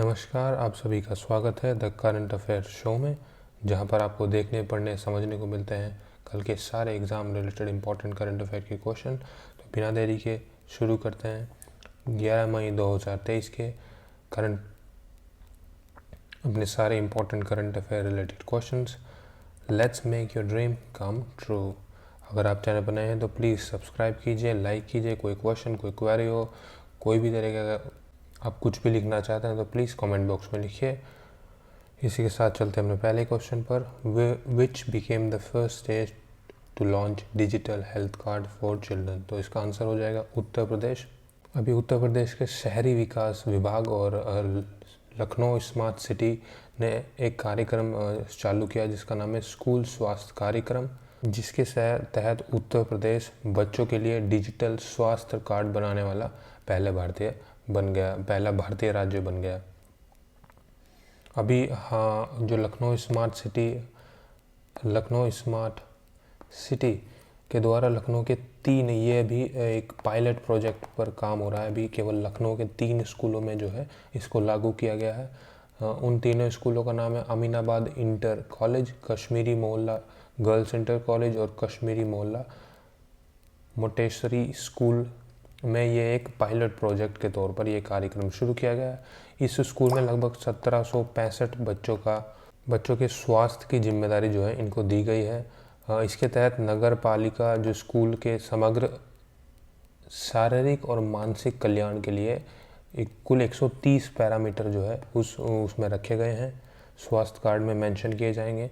नमस्कार, आप सभी का स्वागत है द करंट अफेयर शो में, जहां पर आपको देखने, पढ़ने, समझने को मिलते हैं कल के सारे exam related important current affair के क्वेश्चन। तो बिना देरी के शुरू करते हैं 11 मई 2023 के करंट अपने सारे important current affair related questions. Let's make your dream come true. अगर आप चैनल पर नए हैं तो प्लीज़ सब्सक्राइब कीजिए, लाइक कीजिए। कोई क्वेश्चन, कोई क्वेरी हो, कोई भी तरीके का आप कुछ भी लिखना चाहते हैं तो प्लीज़ कमेंट बॉक्स में लिखिए। इसी के साथ चलते हैं अपने पहले क्वेश्चन पर। Which became the first state to launch digital health card for children. तो इसका आंसर हो जाएगा उत्तर प्रदेश। अभी उत्तर प्रदेश के शहरी विकास विभाग और लखनऊ स्मार्ट सिटी ने एक कार्यक्रम चालू किया जिसका नाम है स्कूल स्वास्थ्य कार्यक्रम, जिसके तहत उत्तर प्रदेश बच्चों के लिए डिजिटल स्वास्थ्य कार्ड बनाने वाला पहला भारतीय राज्य बन गया। अभी हाँ, जो लखनऊ स्मार्ट सिटी के द्वारा लखनऊ के ये भी एक पायलट प्रोजेक्ट पर काम हो रहा है। अभी केवल लखनऊ के 3 स्कूलों में जो है इसको लागू किया गया है। उन तीनों स्कूलों का नाम है अमीनाबाद इंटर कॉलेज, कश्मीरी मोहल्ला गर्ल्स इंटर कॉलेज और कश्मीरी मोहल्ला मोटेश्वरी स्कूल में ये एक पायलट प्रोजेक्ट के तौर पर ये कार्यक्रम शुरू किया गया है। इस स्कूल में लगभग 1765 बच्चों के स्वास्थ्य की जिम्मेदारी जो है इनको दी गई है। इसके तहत नगर पालिका जो स्कूल के समग्र शारीरिक और मानसिक कल्याण के लिए कुल 130 पैरामीटर जो है उसमें रखे गए हैं, स्वास्थ्य कार्ड में मेंशन किए जाएंगे।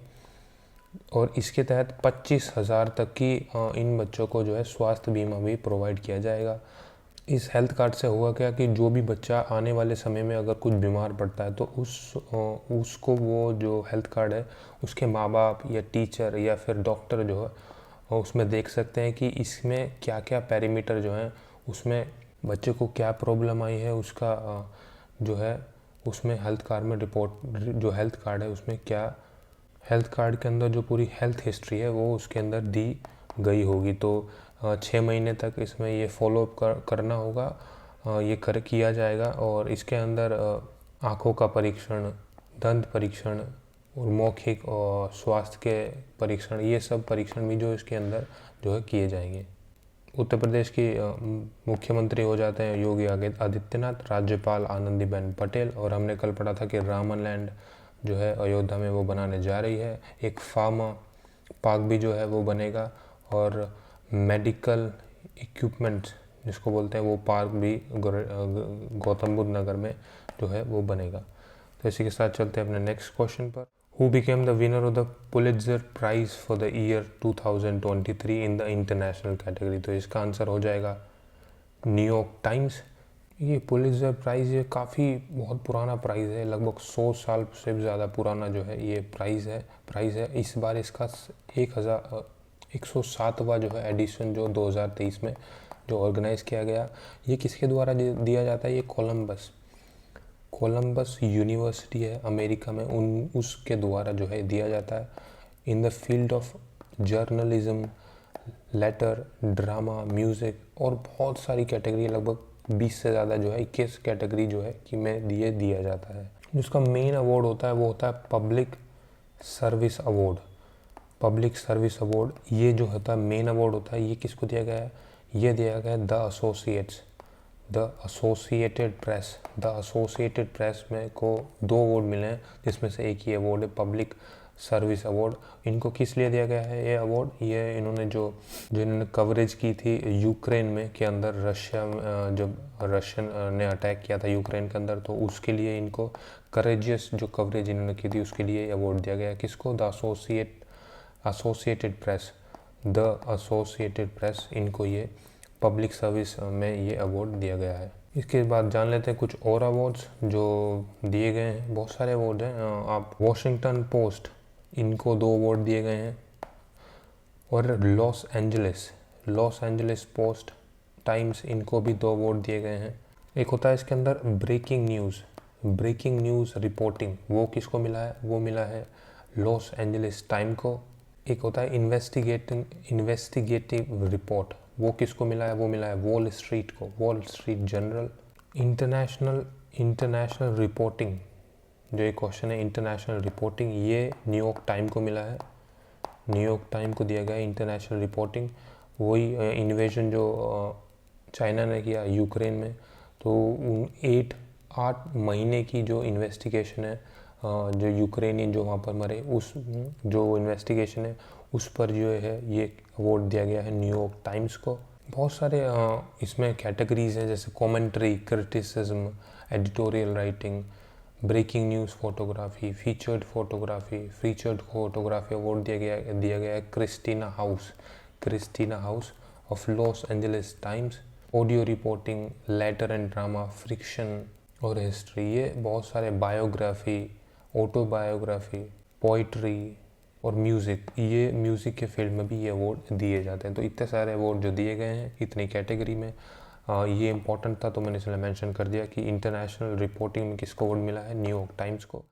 और इसके तहत 25,000 तक की इन बच्चों को जो है स्वास्थ्य बीमा भी प्रोवाइड किया जाएगा। इस हेल्थ कार्ड से हुआ क्या कि जो भी बच्चा आने वाले समय में अगर कुछ बीमार पड़ता है तो उसको वो जो हेल्थ कार्ड है उसके माँ बाप या टीचर या फिर डॉक्टर जो है उसमें देख सकते हैं कि इसमें क्या क्या पैरामीटर जो हैं, उसमें बच्चे को क्या प्रॉब्लम आई है, उसका जो है उसमें हेल्थ कार्ड में रिपोर्ट, जो हेल्थ कार्ड है उसमें क्या, हेल्थ कार्ड के अंदर जो पूरी हेल्थ हिस्ट्री है वो उसके अंदर दी गई होगी। तो 6 महीने तक इसमें ये फॉलोअप करना होगा, ये किया जाएगा। और इसके अंदर आँखों का परीक्षण, दंत परीक्षण और मौखिक और स्वास्थ्य के परीक्षण, ये सब परीक्षण भी जो इसके अंदर जो है किए जाएंगे। उत्तर प्रदेश की मुख्यमंत्री हो जाते हैं योगी आदित्यनाथ, राज्यपाल आनंदीबेन पटेल। और हमने कल पढ़ा था कि रामन लैंड जो है अयोध्या में वो बनाने जा रही है। एक फार्मा पार्क भी जो है वो बनेगा और मेडिकल इक्विपमेंट्स जिसको बोलते हैं वो पार्क भी गौतम बुद्ध नगर में जो है वो बनेगा। तो इसी के साथ चलते हैं अपने नेक्स्ट क्वेश्चन पर। Who became the winner of the Pulitzer prize for the year 2023 in the international category. तो इसका आंसर हो जाएगा न्यूयॉर्क टाइम्स। ये पुलित्जर प्राइज़ ये बहुत पुराना प्राइज़ है, लगभग 100 साल से भी ज़्यादा पुराना जो है ये प्राइज़ है। इस बार इसका 107वां जो है एडिशन जो 2023 में जो ऑर्गेनाइज़ किया गया। ये किसके द्वारा दिया जाता है? ये कोलंबस यूनिवर्सिटी है अमेरिका में, उसके द्वारा जो है दिया जाता है। In the field of journalism, letter, drama, music और बहुत सारी कैटेगरी, लगभग 20 से ज़्यादा जो है 21 कैटेगरी जो है कि में दिया जाता है। जिसका मेन अवार्ड होता है वो होता है पब्लिक सर्विस अवार्ड। ये जो होता है मेन अवार्ड होता है, ये किसको दिया गया है? ये दिया गया है द एसोसिएटेड प्रेस में को 2 अवार्ड मिले हैं, जिसमें से एक ये अवार्ड है पब्लिक सर्विस अवार्ड। इनको किस लिए दिया गया है ये अवार्ड? ये इन्होंने इन्होंने कवरेज की थी यूक्रेन में के अंदर, जब रशियन ने अटैक किया था यूक्रेन के अंदर, तो उसके लिए इनको करेजियस जो कवरेज इन्होंने की थी उसके लिए अवार्ड दिया गया। किसको? द एसोसिएटेड प्रेस, इनको ये पब्लिक सर्विस में ये अवार्ड दिया गया है। इसके बाद जान लेते हैं कुछ और अवार्ड्स जो दिए गए हैं। बहुत सारे अवार्ड हैं। आप वॉशिंगटन पोस्ट, इनको 2 अवार्ड दिए गए हैं। और लॉस एंजलिस पोस्ट टाइम्स, इनको भी 2 अवार्ड दिए गए हैं। एक होता है इसके अंदर ब्रेकिंग न्यूज़ रिपोर्टिंग, वो किसको मिला है? वो मिला है लॉस एंजलिस टाइम को। एक होता है इन्वेस्टिगेटिव रिपोर्ट, वो किसको मिला है? वो मिला है wall street journal. International international reporting, जो एक क्वेश्चन है इंटरनेशनल रिपोर्टिंग, ये न्यूयॉर्क टाइम को मिला है, न्यूयॉर्क टाइम को दिया गया है इंटरनेशनल रिपोर्टिंग। वही इन्वेजन जो चाइना ने किया यूक्रेन में, तो 8 महीने की जो इन्वेस्टिगेशन है, जो यूक्रेनियन जो वहाँ पर मरे, उस जो इन्वेस्टिगेशन है उस पर जो है ये अवार्ड दिया गया है न्यूयॉर्क टाइम्स को। बहुत सारे इसमें कैटेगरीज हैं, जैसे commentary, criticism, editorial writing, breaking news photography, featured photography award दिया गया है Christina House of Los Angeles Times. Audio reporting, letter and drama, fiction और हिस्ट्री, ये बहुत सारे बायोग्राफी, ऑटोबायोग्राफी, पोइट्री और म्यूज़िक, ये म्यूज़िक के फील्ड में भी ये अवार्ड दिए जाते हैं। तो इतने सारे अवार्ड जो दिए गए हैं इतनी कैटेगरी में, ये इम्पोर्टेंट था तो मैंने इसलिए मेंशन कर दिया कि इंटरनेशनल रिपोर्टिंग में किसको अवार्ड मिला है, न्यूयॉर्क टाइम्स को।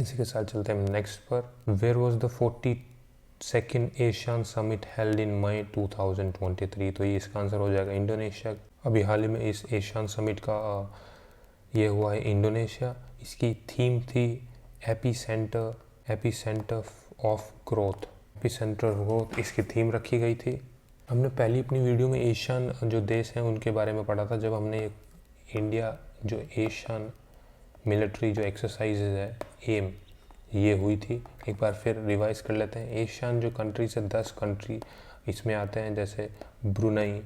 इसी के साथ चलते हैं नेक्स्ट पर। Where was the 42nd Asian summit held in May 2023, तो ये इसका आंसर हो जाएगा इंडोनेशिया। अभी हाल ही में इस एशियन समिट का ये हुआ है इंडोनेशिया। इसकी थीम थी एपीसेंटर ऑफ ग्रोथ, इसकी थीम रखी गई थी। हमने पहली अपनी वीडियो में एशियन जो देश हैं उनके बारे में पढ़ा था, जब हमने इंडिया जो एशियन मिलिट्री जो एक्सरसाइजेज है एम ये हुई थी। एक बार फिर रिवाइज कर लेते हैं। एशियन जो कंट्री से 10 कंट्री इसमें आते हैं, जैसे Brunei,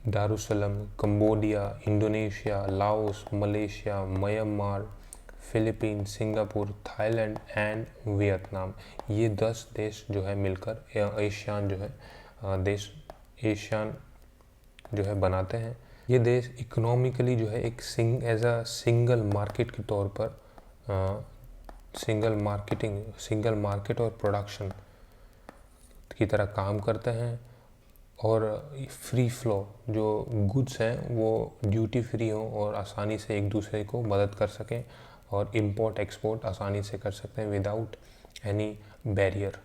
दारुसलम, Cambodia, Indonesia, Laos, Malaysia, Myanmar, Philippines, Singapore, Thailand and Vietnam. ये 10 देश जो है मिलकर एशियन जो है देश एशियन जो है बनाते हैं। ये देश इकोनॉमिकली जो है एक एज अ सिंगल मार्केट के तौर पर सिंगल मार्केट और प्रोडक्शन की तरह काम करते हैं, और फ्री फ्लो जो गुड्स हैं वो ड्यूटी फ्री हो और आसानी से एक दूसरे को मदद कर सकें, और इंपोर्ट एक्सपोर्ट आसानी से कर सकते हैं without any barrier.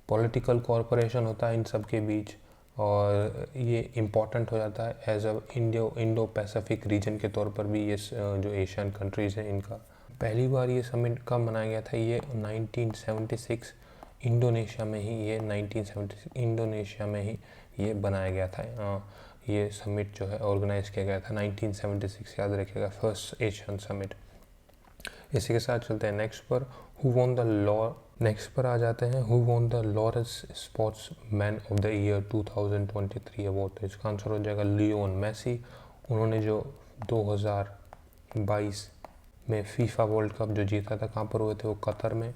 Political corporation होता है इन सब के बीच, और ये इम्पॉर्टेंट हो जाता है as a Indo Pacific region के तौर पर भी। ये जो एशियन कंट्रीज़ हैं इनका पहली बार ये समिट कब मनाया गया था, ये 1976 इंडोनेशिया में ही, ये 1976 इंडोनेशिया में ही ये बनाया गया था। ये समिट जो है ऑर्गेनाइज किया गया था 1976, याद रखिएगा, फर्स्ट एशियन समिट। इसी के साथ चलते हैं नेक्स्ट पर। नेक्स्ट पर आ जाते हैं, who won the Lawrence sports man of the year 2023 award. तो इसका आंसर हो जाएगा लियोन मेसी। उन्होंने जो 2022 में फीफा वर्ल्ड कप जो जीता था, कहाँ पर हुए थे वो, कतर में।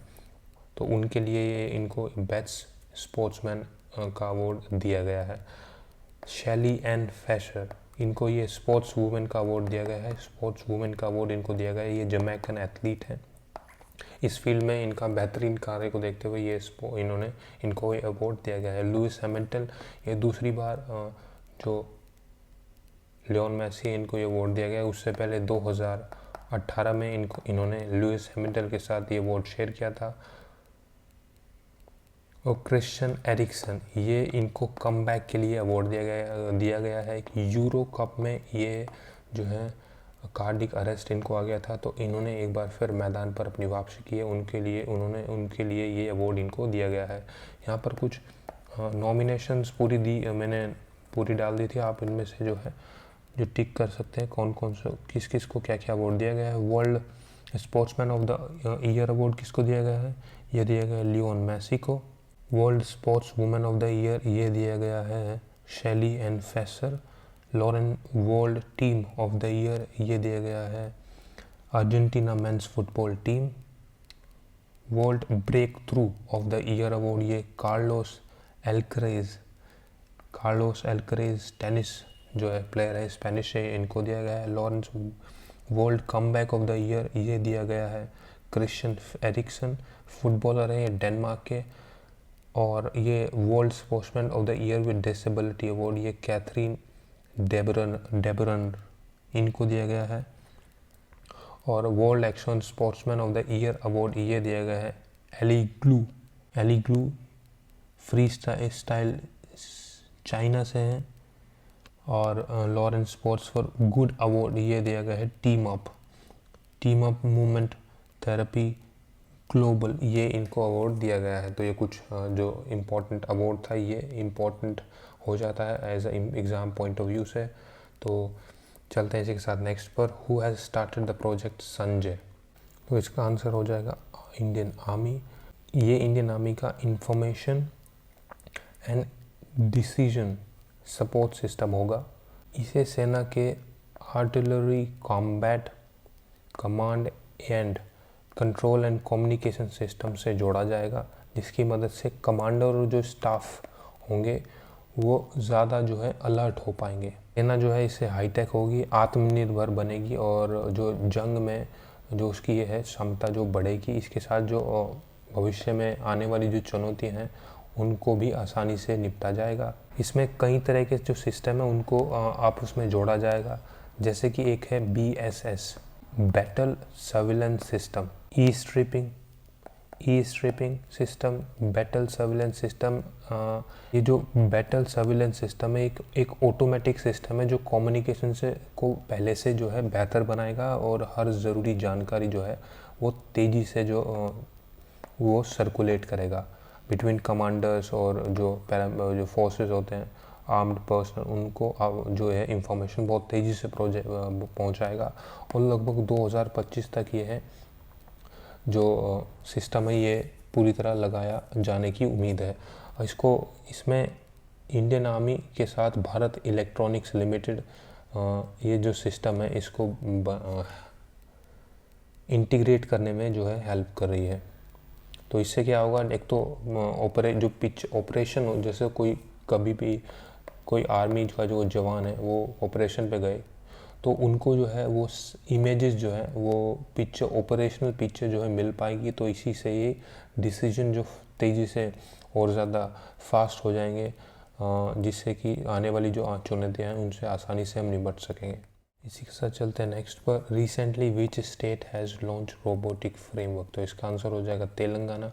तो उनके लिए इनको बेस्ट स्पोर्ट्समैन का अवार्ड दिया गया है। शैली एन फैशर, इनको ये स्पोर्ट्स वुमेन का अवार्ड दिया गया है, स्पोर्ट्स वुमेन का अवार्ड इनको दिया गया है। ये जमैकन एथलीट हैं, इस फील्ड में इनका बेहतरीन कार्य को देखते हुए इनको ये अवार्ड दिया गया है। लुइस हैमिल्टन, ये दूसरी बार जो लियोन मेसी इनको ये अवार्ड दिया गया है। उससे पहले 2018 में इन्होंने लुइस हैमिल्टन के साथ ये अवार्ड शेयर किया था। और क्रिश्चियन एरिक्सन, ये इनको कमबैक के लिए अवार्ड दिया गया है कि यूरो कप में ये जो है कार्डिक अरेस्ट इनको आ गया था, तो इन्होंने एक बार फिर मैदान पर अपनी वापसी की है। उनके लिए ये अवार्ड इनको दिया गया है। यहाँ पर कुछ नॉमिनेशंस मैंने पूरी डाल दी थी, आप इनमें से जो है जो टिक कर सकते हैं कौन कौन से किस को क्या क्या अवार्ड दिया गया है। World sportsman of the year award किसको दिया गया है, ये दिया गया है लियोन मेसी को। World sports women of the year ये दिया गया है Shelly Ann Fraser. Laureus world team of the year ये दिया गया है Argentina men's football team. World breakthrough of the year award ये कार्लोस एल्करेज टेनिस जो है प्लेयर है, स्पेनिश है, इनको दिया गया है। Lawrence world comeback of the year ये दिया गया है क्रिश्चियन एरिक्सन, फुटबॉलर है ये डेनमार्क के। और ये world sportsman of the year with disability award ये कैथरीन डेबरन इनको दिया गया है। और world action sportsman of the year award ये दिया गया है Eileen Gu freestyle China से हैं। और Laureus sports for good award ये दिया गया है team up movement therapy global, ये इनको अवार्ड दिया गया है। तो ये कुछ जो इम्पोर्टेंट अवार्ड था ये इम्पोर्टेंट हो जाता है as exam point of view से। तो चलते हैं इसी के साथ नेक्स्ट पर। Who has started the project Sanjay? तो इसका आंसर हो जाएगा इंडियन आर्मी। ये इंडियन आर्मी का information and decision support system होगा। इसे सेना के artillery combat command and control and communication system से जोड़ा जाएगा, जिसकी मदद से कमांडर और जो स्टाफ होंगे वो ज़्यादा जो है अलर्ट हो पाएंगे। सेना जो है इससे हाईटेक होगी, आत्मनिर्भर बनेगी और जो जंग में जो उसकी ये है क्षमता जो बढ़ेगी। इसके साथ जो भविष्य में आने वाली जो चुनौतियाँ हैं उनको भी आसानी से निपटा जाएगा। इसमें कई तरह के जो सिस्टम है उनको आपस में जोड़ा जाएगा, जैसे कि एक है BSS battle surveillance system, E stripping system, battle surveillance system. ये जो बैटल सर्विलेंस सिस्टम है एक ऑटोमेटिक सिस्टम है जो कम्युनिकेशन से को पहले से जो है बेहतर बनाएगा और हर ज़रूरी जानकारी जो है वो तेज़ी से वो सर्कुलेट करेगा बिटवीन कमांडर्स और जो फोर्सेस होते हैं आर्म्ड पर्सन, उनको जो है इंफॉर्मेशन बहुत तेज़ी से पहुंचाएगा। और लगभग 2025 तक ये है जो सिस्टम है ये पूरी तरह लगाया जाने की उम्मीद है। इसमें इंडियन आर्मी के साथ भारत इलेक्ट्रॉनिक्स लिमिटेड ये जो सिस्टम है इसको इंटीग्रेट करने में जो है हेल्प कर रही है। तो इससे क्या होगा, एक तो ऑपरेशन हो, जैसे कभी भी कोई आर्मी का जो जवान है वो ऑपरेशन पे गए तो उनको जो है वो इमेजेस जो है वो ऑपरेशनल पिक्चर जो है मिल पाएगी। तो इसी से ये डिसीजन जो तेज़ी से और ज़्यादा फास्ट हो जाएंगे, जिससे कि आने वाली जो चुनौतियाँ हैं उनसे आसानी से हम निपट सकेंगे। इसी के साथ चलते हैं नेक्स्ट पर। Recently which state has launch robotic framework? तो इसका आंसर हो जाएगा तेलंगाना।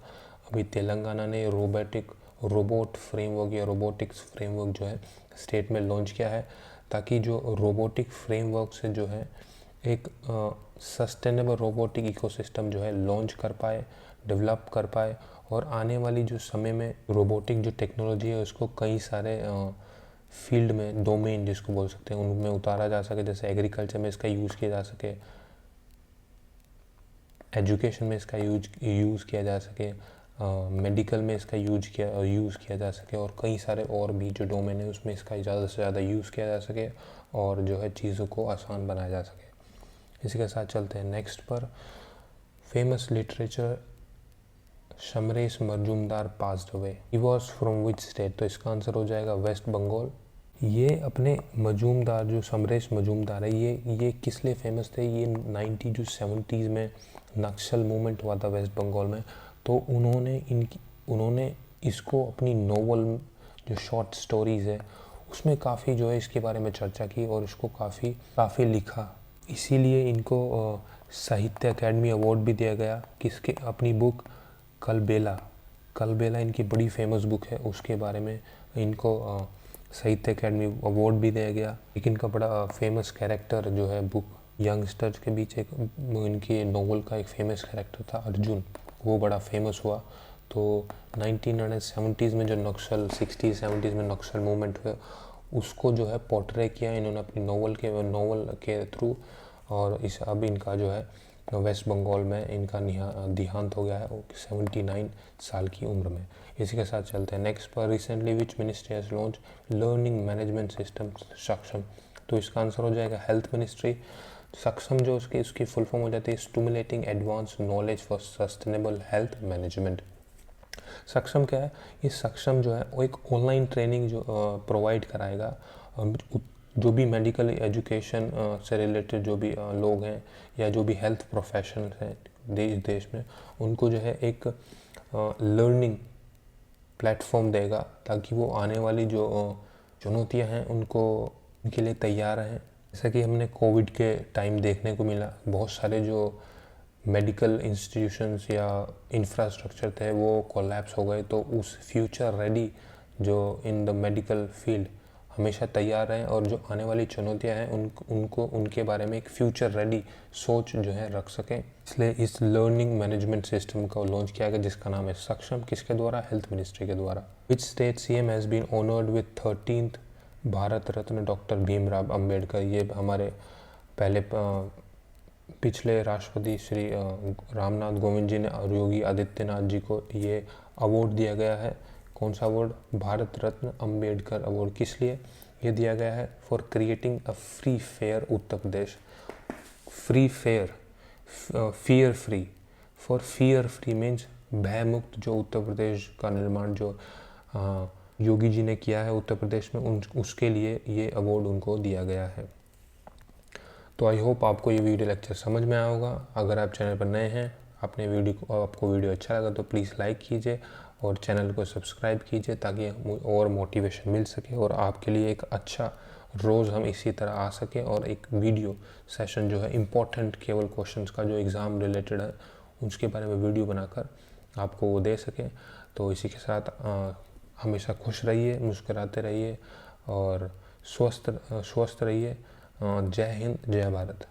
अभी तेलंगाना ने रोबोट फ्रेमवर्क या रोबोटिक्स फ्रेमवर्क जो है स्टेट में लॉन्च किया है, ताकि जो रोबोटिक फ्रेमवर्क से जो है एक सस्टेनेबल रोबोटिक इकोसिस्टम जो है लॉन्च कर पाए, डेवलप कर पाए और आने वाली जो समय में रोबोटिक जो टेक्नोलॉजी है उसको कई सारे फील्ड में, डोमेन जिसको बोल सकते हैं, उनमें उतारा जा सके। जैसे एग्रीकल्चर में इसका यूज़ किया जा सके, एजुकेशन में इसका यूज़ किया जा सके, मेडिकल में इसका यूज़ किया जा सके और कई सारे और भी जो डोमेन है उसमें इसका ज़्यादा से ज़्यादा यूज़ किया जा सके और जो है चीज़ों को आसान बनाया जा सके। इसी के साथ चलते हैं नेक्स्ट पर। Famous literature Samaresh Majumdar passed away, he was from which state? तो इसका आंसर हो जाएगा वेस्ट बंगाल। ये अपने मजूमदार जो समरेश मजूमदार है ये किस लिए फेमस थे? ये 70s में नक्सल मूवमेंट हुआ था वेस्ट बंगाल में, तो उन्होंने इसको अपनी नोवेल जो शॉर्ट स्टोरीज़ है उसमें काफ़ी जो है इसके बारे में चर्चा की और इसको काफ़ी लिखा। इसीलिए इनको साहित्य अकेडमी अवार्ड भी दिया गया। किसके? अपनी बुक कलबेला इनकी बड़ी फेमस बुक है, उसके बारे में इनको साहित्य अकेडमी अवार्ड भी दिया गया। लेकिन इनका बड़ा फेमस कैरेक्टर जो है बुक यंगस्टर्स के बीच एक इनकी नोवेल का एक फेमस कैरेक्टर था अर्जुन, वो बड़ा फेमस हुआ। तो 1970s में जो 60s-70s में नक्सल मूवमेंट हुआ उसको जो है पोर्ट्रे किया इन्होंने अपनी नोवेल के थ्रू। और अब इनका जो है वेस्ट बंगाल में इनका देहांत हो गया है 79 साल की उम्र में। इसी के साथ चलते हैं नेक्स्ट पर। Recently which ministry has launch learning management system सक्षम? तो इसका आंसर हो जाएगा हेल्थ मिनिस्ट्री। सक्षम जो उसकी फुल फॉर्म हो जाती है stimulating advance knowledge for sustainable health management. सक्षम क्या है? ये सक्षम जो है वो एक ऑनलाइन ट्रेनिंग जो प्रोवाइड कराएगा जो भी मेडिकल एजुकेशन से रिलेटेड जो भी लोग हैं या जो भी हेल्थ प्रोफेशनल्स हैं देश में, उनको जो है एक लर्निंग प्लेटफॉर्म देगा ताकि वो आने वाली जो चुनौतियां हैं उनके लिए तैयार रहें। जैसा कि हमने कोविड के टाइम देखने को मिला, बहुत सारे जो मेडिकल इंस्टीट्यूशंस या इंफ्रास्ट्रक्चर थे वो कोलैप्स हो गए। तो उस फ्यूचर रेडी जो इन द मेडिकल फील्ड हमेशा तैयार रहें और जो आने वाली चुनौतियां हैं उनके बारे में एक फ्यूचर रेडी सोच जो है रख सकें। इसलिए इस लर्निंग मैनेजमेंट सिस्टम को लॉन्च किया गया जिसका नाम है सक्षम। किसके द्वारा? हेल्थ मिनिस्ट्री के द्वारा। Which state CM has been honoured with 13th Bharat Ratna doctor Bhimrao Ambedkar. ये हमारे पहले पिछले राष्ट्रपति श्री रामनाथ कोविंद जी ने और योगी आदित्यनाथ जी को ये अवार्ड दिया गया है। कौन सा अवार्ड? भारत रत्न अंबेडकर अवार्ड। किस लिए ये दिया गया है? For creating a free fair Uttar Pradesh. Free fair, fear free, for fear free means भय मुक्त जो उत्तर प्रदेश का निर्माण जो योगी जी ने किया है उत्तर प्रदेश में, उसके लिए ये अवार्ड उनको दिया गया है। तो आई होप आपको ये वीडियो लेक्चर समझ में आया होगा। अगर आप चैनल पर नए हैं, आपको वीडियो अच्छा लगा तो प्लीज़ लाइक कीजिए और चैनल को सब्सक्राइब कीजिए ताकि और मोटिवेशन मिल सके और आपके लिए एक अच्छा रोज़ हम इसी तरह आ सकें और एक वीडियो सेशन जो है इम्पोर्टेंट केवल क्वेश्चंस का जो एग्ज़ाम रिलेटेड है उसके बारे में वीडियो बनाकर आपको वो दे सकें। तो इसी के साथ हमेशा खुश रहिए, मुस्कुराते रहिए और स्वस्थ रहिए। जय हिंद, जय भारत।